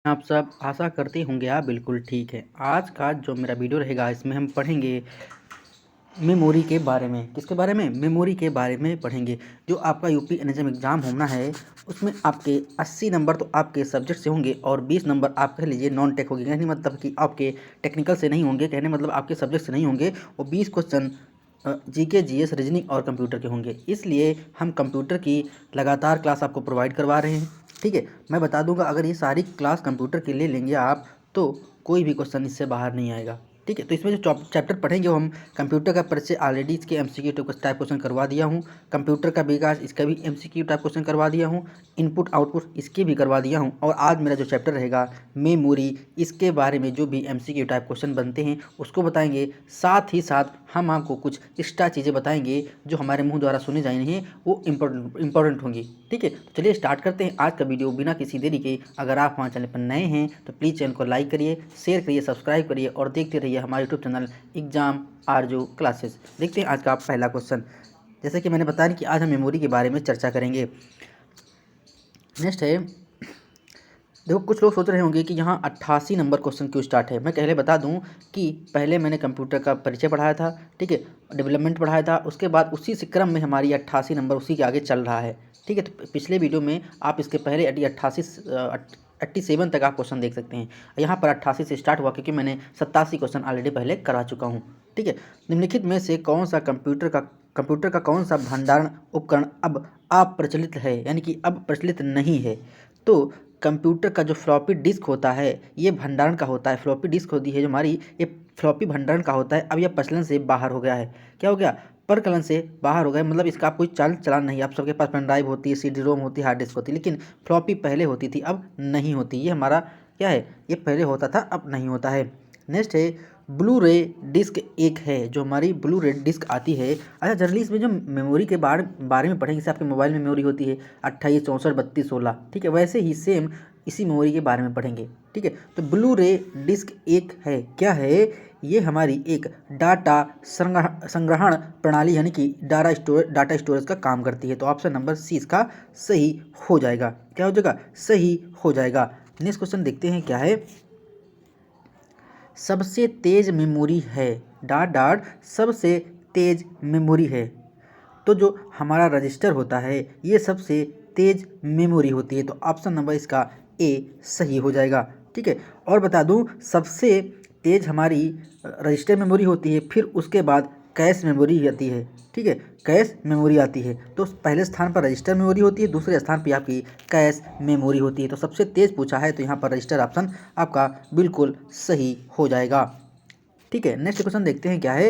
आप सब आशा करते होंगे आप बिल्कुल ठीक है। आज का जो मेरा वीडियो रहेगा इसमें हम पढ़ेंगे मेमोरी के बारे में। किसके बारे में? मेमोरी के बारे में पढ़ेंगे। जो आपका यूपी एनएचएम एग्ज़ाम होना है उसमें आपके 80 नंबर तो आपके सब्जेक्ट से होंगे और 20 नंबर आप कह लीजिए नॉन टेक होंगे। कहने मतलब कि आपके टेक्निकल से नहीं होंगे, कहने मतलब आपके सब्जेक्ट से नहीं होंगे और 20 क्वेश्चन जीके, जीएस, रीजनिंग और कंप्यूटर के होंगे। इसलिए हम कंप्यूटर की लगातार क्लास आपको प्रोवाइड करवा रहे हैं। ठीक है, मैं बता दूंगा अगर ये सारी क्लास कंप्यूटर के लिए लेंगे आप तो कोई भी क्वेश्चन इससे बाहर नहीं आएगा। ठीक है, तो इसमें जो चैप्टर पढ़ेंगे वो हम कंप्यूटर का परिचय ऑलरेडी इसके एमसीक्यू टाइप क्वेश्चन करवा दिया हूँ। कंप्यूटर का विकास इसका भी एमसीक्यू टाइप क्वेश्चन करवा दिया हूँ। इनपुट आउटपुट इसके भी करवा दिया हूँ। और आज मेरा जो चैप्टर रहेगा मेमोरी, इसके बारे में जो भी एमसीक्यू टाइप क्वेश्चन बनते हैं उसको बताएंगे। साथ ही साथ हम आपको कुछ एक्स्ट्रा चीज़ें बताएंगे जो हमारे मुँह द्वारा सुनी जानी है, वो इंपॉर्टेंट होंगी। ठीक है, तो चलिए स्टार्ट करते हैं आज का वीडियो बिना किसी देरी के। अगर आप हमारे चैनल पर नए हैं तो प्लीज़ चैनल को लाइक करिए, शेयर करिए, सब्सक्राइब करिए और देखते रहिए हमारे यूट्यूब चैनल एग्जाम आरजू क्लासेस। देखते हैं आज का पहला क्वेश्चन। जैसे कि मैंने बताया कि आज हम मेमोरी के बारे में चर्चा करेंगे। नेक्स्ट है, देखो कुछ लोग सोच रहे होंगे कि यहाँ 88 नंबर क्वेश्चन क्यों स्टार्ट है। मैं पहले बता दूं कि पहले मैंने कंप्यूटर का परिचय पढ़ाया था, ठीक है, डेवलपमेंट पढ़ाया था, उसके बाद उसी से क्रम में हमारी 88 नंबर उसी के आगे चल रहा है। ठीक है, तो पिछले वीडियो में आप इसके पहले 87 तक आप क्वेश्चन देख सकते हैं। यहाँ पर 88 से स्टार्ट हुआ क्योंकि मैंने 87 क्वेश्चन ऑलरेडी पहले करा चुका हूँ। ठीक है, निम्नलिखित में से कौन सा कंप्यूटर का कौन सा भंडारण उपकरण अब अप्रचलित है, यानी कि अब प्रचलित नहीं है? तो कंप्यूटर का जो फ्लॉपी डिस्क होता है ये भंडारण का होता है। फ्लॉपी डिस्क होती है जो हमारी, ये फ्लॉपी भंडारण का होता है। अब यह प्रचलन से बाहर हो गया है। क्या हो गया? प्रचलन से बाहर हो गया, मतलब इसका आप कोई चाल चलान नहीं है। आप सबके पास पेन ड्राइव होती है, सीडी रोम होती है, हार्ड डिस्क होती है, लेकिन फ्लॉपी पहले होती थी अब नहीं होती। ये हमारा क्या है, ये पहले होता था अब नहीं होता है। नेक्स्ट है, ब्लू रे डिस्क एक है जो हमारी ब्लू रे डिस्क आती है। अच्छा, जनरली इसमें जो मेमोरी के बारे में पढ़ेंगे, जैसे आपके मोबाइल में मेमोरी होती है 28, 64, 32, 16, ठीक है, वैसे ही सेम इसी मेमोरी के बारे में पढ़ेंगे। ठीक है, तो ब्लू रे डिस्क एक है, क्या है ये? हमारी एक डाटा संग्रहण प्रणाली यानी कि डाटा स्टोरेज का काम करती है। तो ऑप्शन नंबर सी इसका सही हो जाएगा। क्या हो जाएगा? सही हो जाएगा। नेक्स्ट क्वेश्चन देखते हैं क्या है। सबसे तेज मेमोरी है, डॉट डॉट, सबसे तेज मेमोरी है। तो जो हमारा रजिस्टर होता है ये सबसे तेज मेमोरी होती है। तो ऑप्शन नंबर इसका ए सही हो जाएगा। ठीक है, और बता दूं सबसे तेज हमारी रजिस्टर मेमोरी होती है, फिर उसके बाद कैश मेमोरी आती है। ठीक है, कैश मेमोरी आती है। तो पहले स्थान पर रजिस्टर मेमोरी होती है, दूसरे स्थान पर आपकी कैश मेमोरी होती है। तो सबसे तेज पूछा है तो यहाँ पर रजिस्टर ऑप्शन आपका बिल्कुल सही हो जाएगा। ठीक है, नेक्स्ट क्वेश्चन देखते हैं क्या है।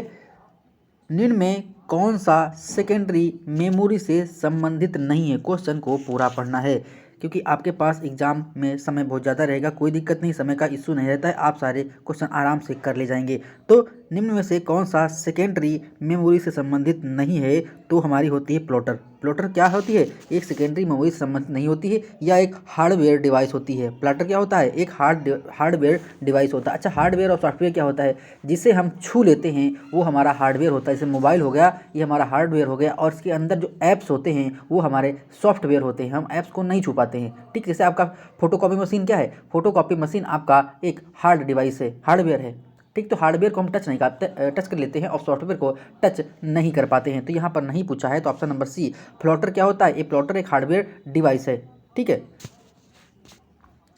निम्न में कौन सा सेकेंडरी मेमोरी से संबंधित नहीं है? क्वेश्चन को पूरा पढ़ना है क्योंकि आपके पास एग्जाम में समय बहुत ज़्यादा रहेगा। कोई दिक्कत नहीं, समय का इशू नहीं रहता है, आप सारे क्वेश्चन आराम से कर ले जाएंगे। तो निम्न में से कौन सा सेकेंडरी मेमोरी से संबंधित नहीं है? तो हमारी होती है प्लॉटर। प्लॉटर क्या होती है? एक सेकेंडरी मेमोरी से संबंधित नहीं होती है या एक हार्डवेयर डिवाइस होती है। प्लॉटर क्या होता है? एक हार्डवेयर डिवाइस होता है। अच्छा, हार्डवेयर और सॉफ्टवेयर क्या होता है? जिसे हम छू लेते हैं वो हमारा हार्डवेयर होता है। जैसे मोबाइल हो गया, ये हमारा हार्डवेयर हो गया, और इसके अंदर जो ऐप्स होते हैं वो हमारे सॉफ्टवेयर होते हैं। हम ऐप्स को नहीं छू पाते हैं। ठीक, जैसे आपका फोटोकॉपी मशीन क्या है? फोटोकॉपी मशीन आपका एक हार्ड डिवाइस है, हार्डवेयर है। ठीक, तो हार्डवेयर को हम टच कर लेते हैं और सॉफ्टवेयर को टच नहीं कर पाते हैं। तो यहाँ पर नहीं पूछा है, तो ऑप्शन नंबर सी प्लॉटर क्या होता है? ये प्लॉटर एक हार्डवेयर डिवाइस है। ठीक है,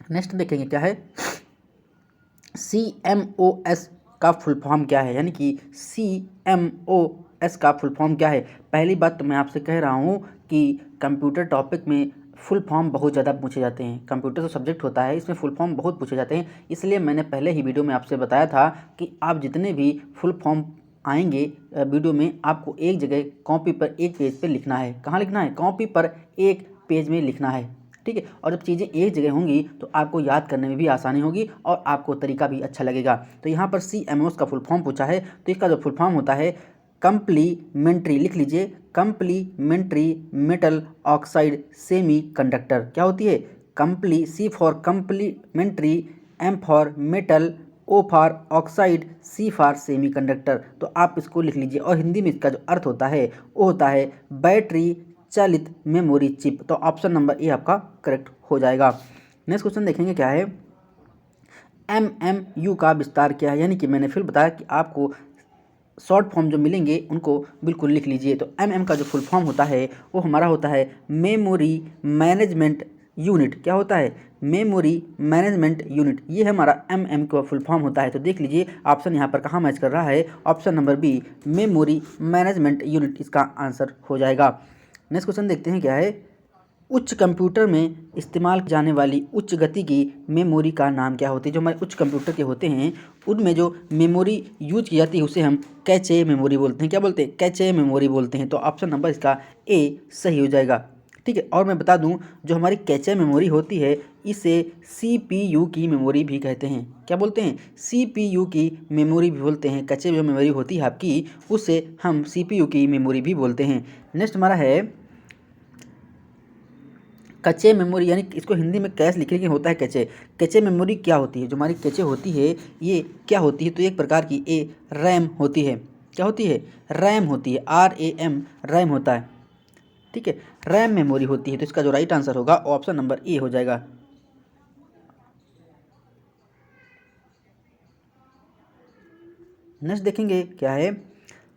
नेक्स्ट देखेंगे क्या है। CMOS का फुल फॉर्म क्या है, यानी कि CMOS का फुल फॉर्म क्या है? पहली बात तो मैं आपसे कह रहा हूँ कि कंप्यूटर टॉपिक में फुल फॉर्म बहुत ज़्यादा पूछे जाते हैं। कंप्यूटर जो सब्जेक्ट होता है इसमें फुल फॉर्म बहुत पूछे जाते हैं। इसलिए मैंने पहले ही वीडियो में आपसे बताया था कि आप जितने भी फुल फॉर्म आएंगे वीडियो में, आपको एक जगह कॉपी पर एक पेज पर लिखना है। कहाँ लिखना है? कॉपी पर एक पेज में लिखना है। ठीक है, और जब चीज़ें एक जगह होंगी तो आपको याद करने में भी आसानी होगी और आपको तरीका भी अच्छा लगेगा। तो यहाँ पर CMOS का फुल फॉर्म पूछा है, तो इसका जो फुल फॉर्म होता है कंप्लीमेंट्री, लिख लीजिए, complementary metal oxide semi conductor. क्या होती है? C for complementary, M for metal, O for oxide, C for semi conductor. तो आप इसको लिख लीजिए, और हिंदी में इसका जो अर्थ होता है वो होता है बैटरी चालित मेमोरी चिप। तो ऑप्शन नंबर ए आपका करेक्ट हो जाएगा। नेक्स्ट क्वेश्चन देखेंगे क्या है। MMU का विस्तार क्या है, यानी कि मैंने फिर बताया कि आपको शॉर्ट फॉर्म जो मिलेंगे उनको बिल्कुल लिख लीजिए। तो MM का जो फुल फॉर्म होता है वो हमारा होता है मेमोरी मैनेजमेंट यूनिट। क्या होता है? मेमोरी मैनेजमेंट यूनिट, ये हमारा MM का फुल फॉर्म होता है। तो देख लीजिए ऑप्शन यहाँ पर कहाँ मैच कर रहा है, option number B memory management unit इसका आंसर हो जाएगा। नेक्स्ट क्वेश्चन देखते हैं क्या है। उच्च कंप्यूटर में इस्तेमाल जाने वाली उच्च गति की मेमोरी का नाम क्या होती है? जो हमारे उच्च कंप्यूटर के होते हैं उनमें जो मेमोरी यूज की जाती है उसे हम कैचे मेमोरी बोलते हैं। क्या बोलते हैं? कैचे मेमोरी बोलते हैं। तो ऑप्शन नंबर इसका ए सही हो जाएगा। ठीक है, और मैं बता दूं जो हमारी कैचे मेमोरी होती है इसे CPU की मेमोरी भी कहते हैं। क्या बोलते हैं? CPU की मेमोरी भी बोलते हैं। कैचे जो मेमोरी होती है आपकी उसे हम CPU की मेमोरी भी बोलते हैं। नेक्स्ट हमारा है कच्चे मेमोरी, यानी इसको हिंदी में कैश लिखे लेकिन होता है कैचे। कैचे मेमोरी क्या होती है? जो हमारी कैचे होती है ये क्या होती है? तो एक प्रकार की रैम होती है। क्या होती है? रैम होती है, RAM रैम होता है। ठीक है, रैम मेमोरी होती है। तो इसका जो राइट आंसर होगा ऑप्शन नंबर ए हो जाएगा। नेक्स्ट देखेंगे क्या है।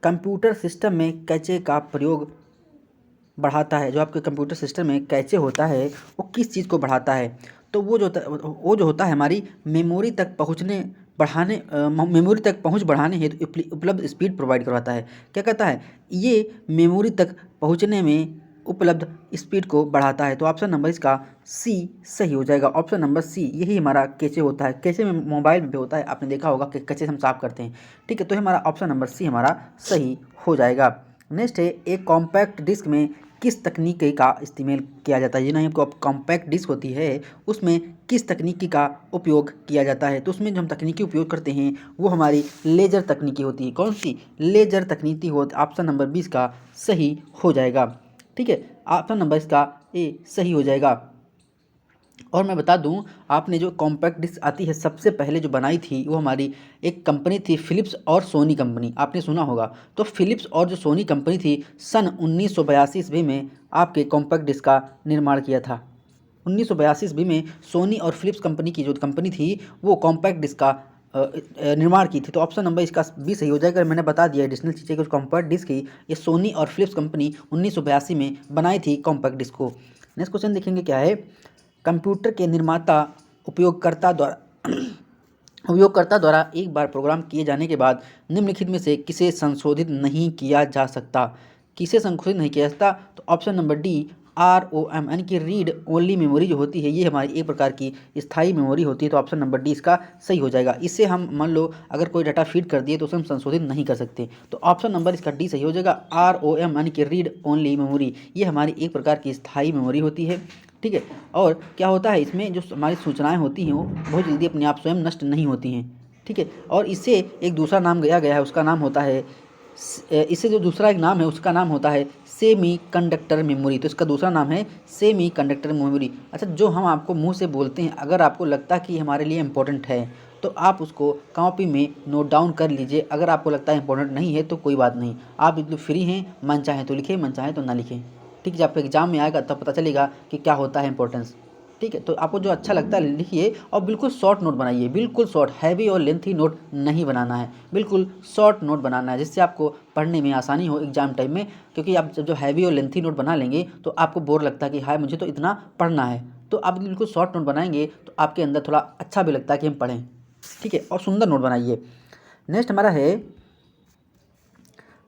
कंप्यूटर सिस्टम में कैचे का प्रयोग बढ़ाता है। जो आपके कंप्यूटर सिस्टम में कैचे होता है वो किस चीज़ को बढ़ाता है? तो वो जो होता है हमारी मेमोरी तक मेमोरी तक पहुंच बढ़ाने हेतु उपलब्ध स्पीड प्रोवाइड करवाता है। क्या कहता है? ये मेमोरी तक पहुंचने में उपलब्ध स्पीड को बढ़ाता है। तो ऑप्शन नंबर इसका सी सही हो जाएगा। ऑप्शन नंबर सी यही हमारा कैचे होता है। कैचे में मोबाइल में भी होता है, आपने देखा होगा कि कैचे हम साफ करते हैं। ठीक है, तो हमारा ऑप्शन नंबर सी हमारा सही हो जाएगा। नेक्स्ट है एक कॉम्पैक्ट डिस्क में किस तकनीकी का इस्तेमाल किया जाता है? जिन्हें हमको कॉम्पैक्ट डिस्क होती है उसमें किस तकनीकी का उपयोग किया जाता है? तो उसमें जो हम तकनीकी उपयोग करते हैं वो हमारी लेजर तकनीकी होती है। कौन सी? लेजर तकनीकी होती। ऑप्शन नंबर 20 का सही हो जाएगा। ठीक है, ऑप्शन नंबर इसका ए सही हो जाएगा। और मैं बता दूं आपने जो कॉम्पैक्ट डिस्क आती है सबसे पहले जो बनाई थी वो हमारी एक कंपनी थी फिलिप्स और सोनी कंपनी, आपने सुना होगा। तो फिलिप्स और जो सोनी कंपनी थी सन 1982 ईस्वी में आपके कॉम्पैक्ट डिस्क का निर्माण किया था। 1982 ईस्वी में सोनी और फिलिप्स कंपनी की जो कंपनी थी वो कॉम्पैक्ट डिस्क का निर्माण की थी। तो ऑप्शन नंबर इसका भी सही हो जाएगा। मैंने बता दिया एडिशनल चीज़ें कि कॉम्पैक्ट डिस्क की ये सोनी और फिलिप्स कंपनी 1982 में बनाई थी कॉम्पैक्ट डिस्क को। नेक्स्ट क्वेश्चन देखेंगे क्या है। कंप्यूटर के निर्माता उपयोगकर्ता द्वारा एक बार प्रोग्राम किए जाने के बाद निम्नलिखित में से किसे संशोधित नहीं किया जा सकता? किसे संशोधित नहीं किया जा सकता? तो ऑप्शन नंबर डी ROM यानी कि रीड ओनली मेमोरी जो होती है ये हमारी एक प्रकार की स्थायी मेमोरी होती है। तो ऑप्शन नंबर डी इसका सही हो जाएगा। इससे हम मान लो अगर कोई डाटा फीड कर दिए तो उसे हम संशोधित नहीं कर सकते। तो ऑप्शन नंबर इसका डी सही हो जाएगा। ROM यानी कि रीड ओनली मेमोरी ये हमारी एक प्रकार की स्थायी मेमोरी होती है। ठीक है, और क्या होता है इसमें जो हमारी सूचनाएं होती हैं वो बहुत जल्दी अपने आप स्वयं नष्ट नहीं होती हैं। ठीक है, और इससे एक दूसरा नाम दिया गया है उसका नाम होता है इससे जो दूसरा एक नाम है उसका नाम होता है सेमी कंडक्टर मेमोरी। तो इसका दूसरा नाम है सेमी कंडक्टर मेमोरी। अच्छा, जो हम आपको मुंह से बोलते हैं अगर आपको लगता है कि हमारे लिए इम्पोर्टेंट है तो आप उसको कॉपी में नोट डाउन कर लीजिए। अगर आपको लगता है इंपॉर्टेंट नहीं है तो कोई बात नहीं, आप बिल्कुल फ्री हैं, मन चाहे तो लिखें मन चाहे तो ना लिखें। ठीक है, जब आपके एग्जाम में आएगा तब पता चलेगा कि क्या होता है इंपॉर्टेंस। ठीक है, तो आपको जो अच्छा लगता है लिखिए और बिल्कुल शॉर्ट नोट बनाइए, बिल्कुल शॉर्ट, हैवी और लेंथी नोट नहीं बनाना है, बिल्कुल शॉर्ट नोट बनाना है जिससे आपको पढ़ने में आसानी हो एग्जाम टाइम में। क्योंकि आप जब हैवी और लेंथी नोट बना लेंगे तो आपको बोर लगता है कि हाय मुझे तो इतना पढ़ना है। तो आप बिल्कुल शॉर्ट नोट बनाएंगे तो आपके अंदर थोड़ा अच्छा भी लगता है कि हम पढ़ें। ठीक है, और सुंदर नोट बनाइए। नेक्स्ट हमारा है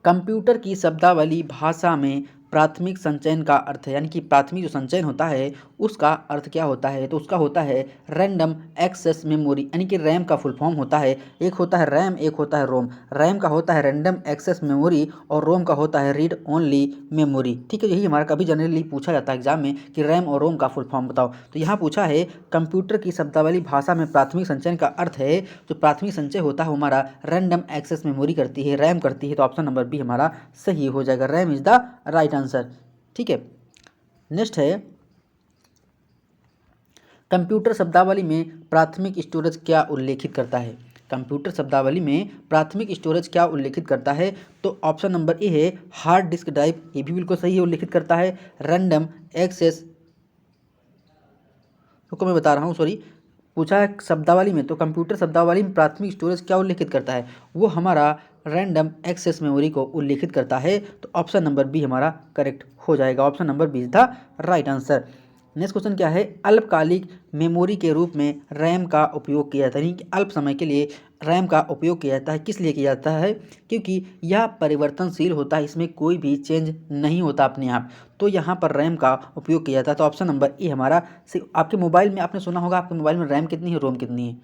कंप्यूटर की शब्दावली भाषा में प्राथमिक संचयन का अर्थ है, यानी कि प्राथमिक जो संचयन होता है उसका अर्थ क्या होता है? तो उसका होता है रैंडम एक्सेस मेमोरी, यानी कि रैम का फुल फॉर्म होता है। एक होता है रैम, एक होता है रोम। रैम का होता है रैंडम एक्सेस मेमोरी और रोम का होता है रीड ओनली मेमोरी। ठीक है, यही हमारा कभी जनरली पूछा जाता है एग्जाम में कि रैम और रोम का फुल फॉर्म बताओ। तो यहाँ पूछा है कंप्यूटर की शब्दावली भाषा में प्राथमिक संचयन का अर्थ है जो प्राथमिक संचय होता है हमारा रैंडम एक्सेस मेमोरी करती है, रैम करती है। तो ऑप्शन नंबर बी हमारा सही हो जाएगा। RAM is the right answer. ठीक है, नेक्स्ट है कंप्यूटर शब्दावली में प्राथमिक स्टोरेज क्या उल्लेखित करता है? कंप्यूटर शब्दावली में प्राथमिक स्टोरेज क्या उल्लेखित करता है? तो ऑप्शन नंबर ए है हार्ड डिस्क ड्राइव, ये भी बिल्कुल सही है, उल्लेखित करता है रैंडम एक्सेस को मैं बता रहा हूँ, सॉरी, पूछा है शब्दावली में, तो कंप्यूटर शब्दावली में प्राथमिक स्टोरेज क्या उल्लेखित करता है, वो हमारा रैंडम एक्सेस मेमोरी को उल्लेखित करता है। तो ऑप्शन नंबर बी हमारा करेक्ट हो जाएगा। Option number B is the right answer. Next question क्या है, अल्पकालिक मेमोरी के रूप में रैम का उपयोग किया जाता है, यानी कि अल्प समय के लिए रैम का उपयोग किया जाता है। किस लिए किया जाता है, क्योंकि यह परिवर्तनशील होता है, इसमें कोई भी चेंज नहीं होता अपने आप, तो यहाँ पर रैम का उपयोग किया जाता है। तो ऑप्शन नंबर ए हमारा आपके मोबाइल में आपने सुना होगा, आपके मोबाइल में रैम कितनी है, रोम कितनी है।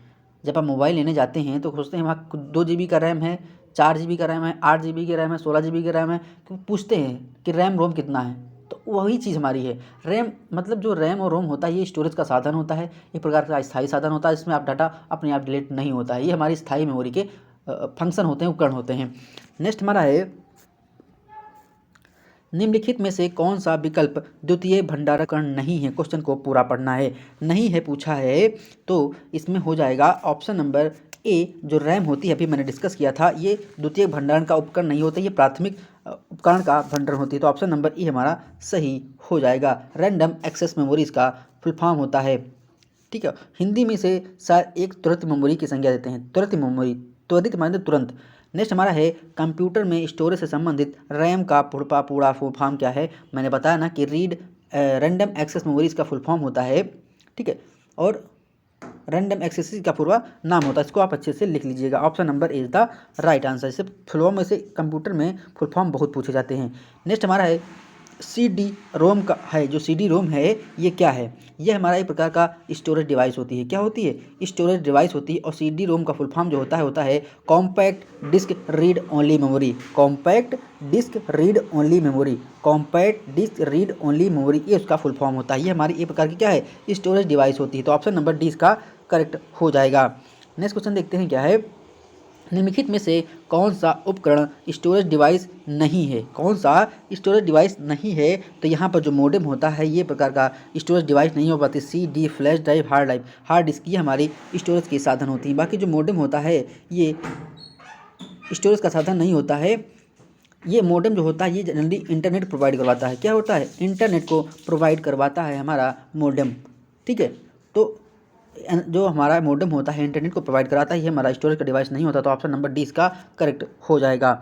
जब आप मोबाइल लेने जाते हैं तो सोचते हैं वहाँ 2 GB का रैम है, 4 GB का रैम है, 8 GB की रैम है, 16 GB का रैम है, तो पूछते हैं कि रैम रोम कितना है। तो वही चीज़ हमारी है। रैम मतलब जो रैम और रोम होता है ये स्टोरेज का साधन होता है, एक प्रकार का स्थायी साधन होता है, इसमें आप डाटा अपने आप डिलीट नहीं होता है। ये हमारी स्थायी मेमोरी के फंक्शन होते हैं, उपकरण होते हैं। नेक्स्ट हमारा है, निम्नलिखित में से कौन सा विकल्प द्वितीय भंडारण नहीं है। क्वेश्चन को पूरा पढ़ना है, नहीं है पूछा है, तो इसमें हो जाएगा ऑप्शन नंबर ए। जो रैम होती है, अभी मैंने डिस्कस किया था, ये द्वितीय भंडारण का उपकरण नहीं होता, ये प्राथमिक उपकरण का भंडारण होती है। तो ऑप्शन नंबर ई हमारा सही हो जाएगा। रैंडम एक्सेस मेमोरी इसका फुल फॉर्म होता है। ठीक है, हिंदी में से शायद एक त्वरित मेमोरी की संज्ञा देते हैं, त्वरित मेमोरी, त्वरित मतलब तुरंत। नेक्स्ट हमारा है, कंप्यूटर में स्टोरेज से संबंधित रैम का पूरा फुल फॉर्म क्या है। मैंने बताया ना कि रैंडम एक्सेस मेमोरी इसका फुल फॉर्म होता है। ठीक है, और रैंडम एक्सेस का पूरा नाम होता है, इसको आप अच्छे से लिख लीजिएगा। Option number is the right answer. इसे फुल फॉर्म में से कंप्यूटर में फुल फॉर्म बहुत पूछे जाते हैं। नेक्स्ट हमारा है, CD रोम का है, जो CD रोम है ये क्या है, ये हमारा एक प्रकार का स्टोरेज डिवाइस होती है। क्या होती है, स्टोरेज डिवाइस होती है। और CD रोम का फुल फॉर्म जो होता है compact disc read only memory, compact disc read only memory, compact disc read only memory, ये उसका फुल फॉर्म होता है। ये हमारी एक प्रकार की क्या है, स्टोरेज डिवाइस होती है। तो ऑप्शन नंबर डी इसका करेक्ट हो जाएगा। नेक्स्ट क्वेश्चन देखते हैं क्या है, निम्नलिखित में से कौन सा उपकरण स्टोरेज डिवाइस नहीं है, कौन सा स्टोरेज डिवाइस नहीं है। तो यहाँ पर जो मोडेम होता है ये प्रकार का स्टोरेज डिवाइस नहीं हो पाती। CD, flash drive, hard disk, ये हमारी स्टोरेज के साधन होती है। बाकी जो मोडेम होता है ये स्टोरेज का साधन नहीं होता है। ये मोडेम जो होता है ये जनरली इंटरनेट प्रोवाइड करवाता है। क्या होता है, इंटरनेट को प्रोवाइड करवाता है हमारा मोडेम। ठीक है, तो जो हमारा मोडेम होता है इंटरनेट को प्रोवाइड कराता है, ये हमारा स्टोरेज का डिवाइस नहीं होता। तो ऑप्शन नंबर डी इसका करेक्ट हो जाएगा।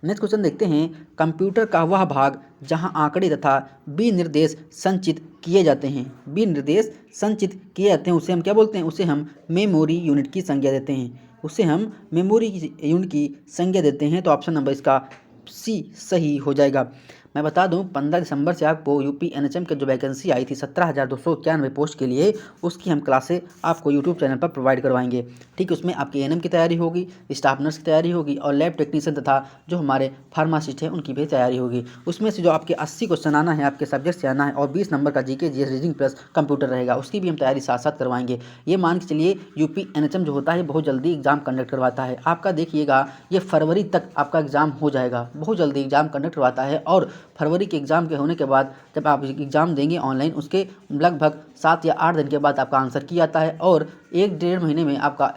नेक्स्ट क्वेश्चन देखते हैं, कंप्यूटर का वह भाग जहां आंकड़े तथा विनिर्देश संचित किए जाते हैं, विनिर्देश संचित किए जाते हैं, उसे हम क्या बोलते हैं, उसे हम मेमोरी यूनिट की संज्ञा देते हैं, उसे हम मेमोरी यूनिट की संज्ञा देते हैं। तो ऑप्शन नंबर इसका सी सही हो जाएगा। मैं बता दूं 15 दिसंबर से आपको यूपी एनएचएम की जो वैकेंसी आई थी 17,291 पोस्ट के लिए, उसकी हम क्लासें आपको यूट्यूब चैनल पर प्रोवाइड करवाएंगे। ठीक है, उसमें आपकी एएनएम की तैयारी होगी, स्टाफ नर्स की तैयारी होगी, और लैब टेक्नीशियन तथा जो हमारे फार्मासिस्ट हैं उनकी भी तैयारी होगी। उसमें से जो आपके 80 क्वेश्चन आना है, आपके सब्जेक्ट से आना है, और 20 नंबर का GK GS reasoning plus computer रहेगा, उसकी भी हम तैयारी साथ साथ करवाएंगे। ये मान के चलिए यूपी एनएचएम जो होता है बहुत जल्दी एग्जाम कंडक्ट करवाता है। आपका देखिएगा ये फरवरी तक आपका एग्जाम हो जाएगा, बहुत जल्दी एग्जाम कंडक्ट करवाता है। और फरवरी के एग्ज़ाम के होने के बाद जब आप एग्ज़ाम देंगे ऑनलाइन, उसके लगभग 7 या 8 दिन के बाद आपका आंसर की आता है, और 1-1.5 महीने में आपका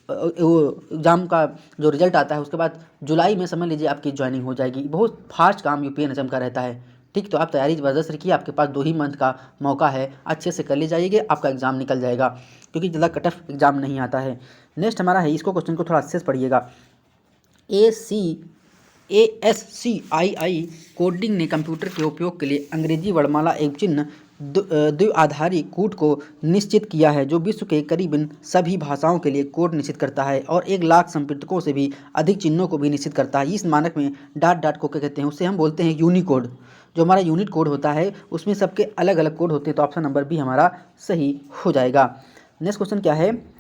वो एग्ज़ाम का जो रिजल्ट आता है, उसके बाद जुलाई में समझ लीजिए आपकी ज्वाइनिंग हो जाएगी। बहुत फास्ट काम यूपी एनएचएम का रहता है। ठीक, तो आप तैयारी ज़बरदस्त रखिए, आपके पास 2 ही मंथ का मौका है, अच्छे से कर ले जाइएगा, आपका एग्ज़ाम निकल जाएगा, क्योंकि ज़्यादा कट ऑफ एग्ज़ाम नहीं आता है। नेक्स्ट हमारा है, इसको क्वेश्चन को थोड़ा अच्छे से पढ़िएगा। ASCII कोडिंग ने कंप्यूटर के उपयोग के लिए अंग्रेजी वर्णमाला एवं चिन्ह द्विआधारी कूट को निश्चित किया है, जो विश्व के करीबन सभी भाषाओं के लिए कोड निश्चित करता है, और 1 लाख संपीड़कों से भी अधिक चिन्हों को भी निश्चित करता है। इस मानक में डॉट को क्या कहते हैं, उसे हम बोलते हैं यूनिकोड। जो हमारा यूनिट कोड होता है उसमें सबके अलग अलग कोड होते हैं। तो ऑप्शन नंबर बी हमारा सही हो जाएगा। नेक्स्ट क्वेश्चन क्या है,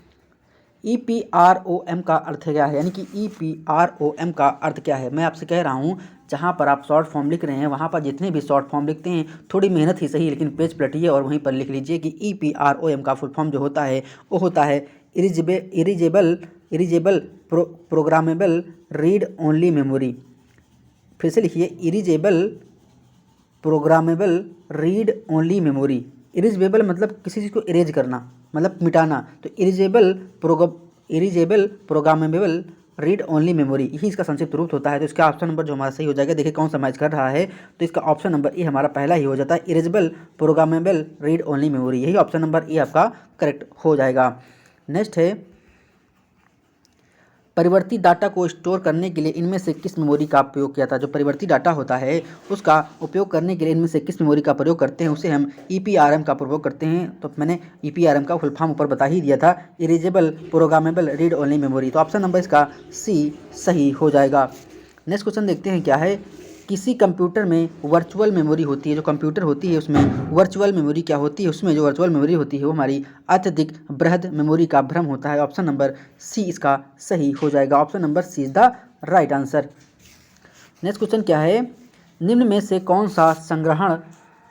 EPROM का अर्थ क्या है, यानी कि EPROM का अर्थ क्या है। मैं आपसे कह रहा हूँ, जहाँ पर आप शॉर्ट फॉर्म लिख रहे हैं वहाँ पर जितने भी शॉर्ट फॉर्म लिखते हैं थोड़ी मेहनत ही सही, लेकिन पेज पलटिए और वहीं पर लिख लीजिए कि EPROM का फुल फॉर्म जो होता है वो होता है इरिजेबल प्रोग्रामेबल रीड ओनली मेमोरी। फिर से लिखिए, इरिजेबल प्रोग्रामेबल रीड ओनली मेमोरी। इरिजेबल मतलब किसी चीज़ को इरेज करना, मतलब मिटाना। तो इरिजेबल प्रोग्रामेबल रीड ओनली मेमोरी, यही इसका संक्षिप्त रूप होता है। तो इसका ऑप्शन नंबर जो हमारा सही हो जाएगा, देखिए कौन सा मैच कर रहा है, तो इसका ऑप्शन नंबर ए हमारा पहला ही हो जाता है, erasable programmable read only memory, यही ऑप्शन नंबर ए आपका करेक्ट हो जाएगा। नेक्स्ट है, परिवर्ती डाटा को स्टोर करने के लिए इनमें से किस मेमोरी का उपयोग किया था। जो परिवर्ती डाटा होता है उसका उपयोग करने के लिए इनमें से किस मेमोरी का प्रयोग करते हैं, उसे हम EPRM का प्रयोग करते हैं। तो मैंने EPRM का फुल फॉर्म ऊपर बता ही दिया था, erasable programmable read only memory. तो ऑप्शन नंबर इसका सी सही हो जाएगा। नेक्स्ट क्वेश्चन देखते हैं क्या है, किसी कंप्यूटर में वर्चुअल मेमोरी होती है, जो कंप्यूटर होती है उसमें वर्चुअल मेमोरी क्या होती है, उसमें जो वर्चुअल मेमोरी होती है वो हमारी अत्यधिक बृहद मेमोरी का भ्रम होता है। ऑप्शन नंबर सी इसका सही हो जाएगा, option number C is the right answer. Next question क्या है, निम्न में से कौन सा संग्रहण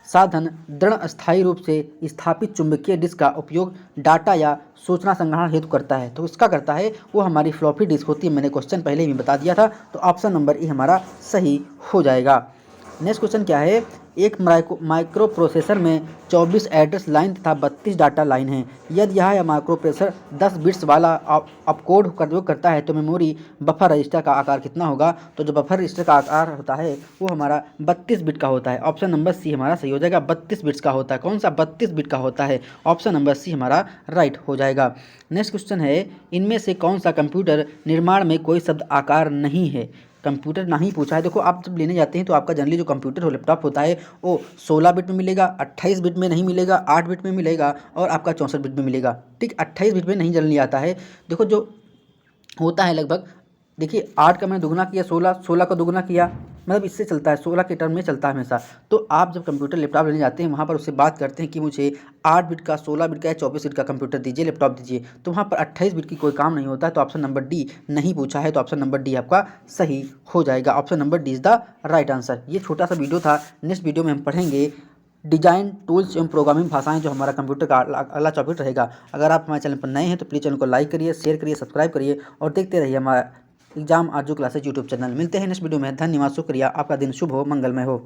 साधन दृढ़ स्थायी रूप से स्थापित चुंबकीय डिस्क का उपयोग डाटा या सूचना संग्रहण हेतु करता है। तो इसका करता है वो हमारी फ्लॉपी डिस्क होती है, मैंने क्वेश्चन पहले ही बता दिया था। तो ऑप्शन नंबर ए हमारा सही हो जाएगा। नेक्स्ट क्वेश्चन क्या है, एक माइक्रो प्रोसेसर में 24 एड्रेस लाइन तथा 32 डाटा लाइन है। यदि यह माइक्रो प्रोसेसर 10 बिट्स वाला अपकोड का प्रयोग करता है तो मेमोरी बफर रजिस्टर का आकार कितना होगा। तो जो बफर रजिस्टर का आकार होता है वो हमारा 32 बिट का होता है। ऑप्शन नंबर सी हमारा सही हो जाएगा, 32 बिट्स का होता है। कौन सा 32 बिट का होता है, ऑप्शन नंबर सी हमारा राइट हो जाएगा। नेक्स्ट क्वेश्चन है, इनमें से कौन सा कंप्यूटर निर्माण में कोई शब्द आकार नहीं है। कंप्यूटर नहीं पूछा है। देखो आप जब लेने जाते हैं तो आपका जनरली जो कंप्यूटर हो लैपटॉप होता है वो 16 बिट में मिलेगा, 28 बिट में नहीं मिलेगा, 8 बिट में मिलेगा और आपका 64 बिट में मिलेगा। ठीक, 28 बिट में नहीं जनरली आता है। देखो जो होता है लगभग, देखिए 8 का मैंने दुगुना किया 16, 16 का दुगुना किया, मतलब इससे चलता है, 16 के टर्म में चलता है हमेशा। तो आप जब कंप्यूटर लैपटॉप लेने जाते हैं वहाँ पर उससे बात करते हैं कि मुझे 8 बिट का, 16 बिट का या 24 बिट का कंप्यूटर दीजिए, लैपटॉप दीजिए, तो वहाँ पर 28 बिट की कोई काम नहीं होता है। तो ऑप्शन नंबर डी नहीं पूछा है, तो ऑप्शन नंबर डी आपका सही हो जाएगा, option number D is the right answer. ये छोटा सा वीडियो था। नेक्स्ट वीडियो में हम पढ़ेंगे डिजाइन टूल्स एवं प्रोग्रामिंग भाषाएं, जो हमारा कंप्यूटर का अगला टॉपिक रहेगा। अगर आप हमारे चैनल पर नए हैं तो प्लीज़ चैनल को लाइक करिए, शेयर करिए, सब्सक्राइब करिए और देखते रहिए हमारा एग्जाम आजू क्लासेज यूट्यूब चैनल। मिलते हैं नेक्स्ट वीडियो में। धन्यवाद, शुक्रिया, आपका दिन शुभ हो, मंगलमय हो।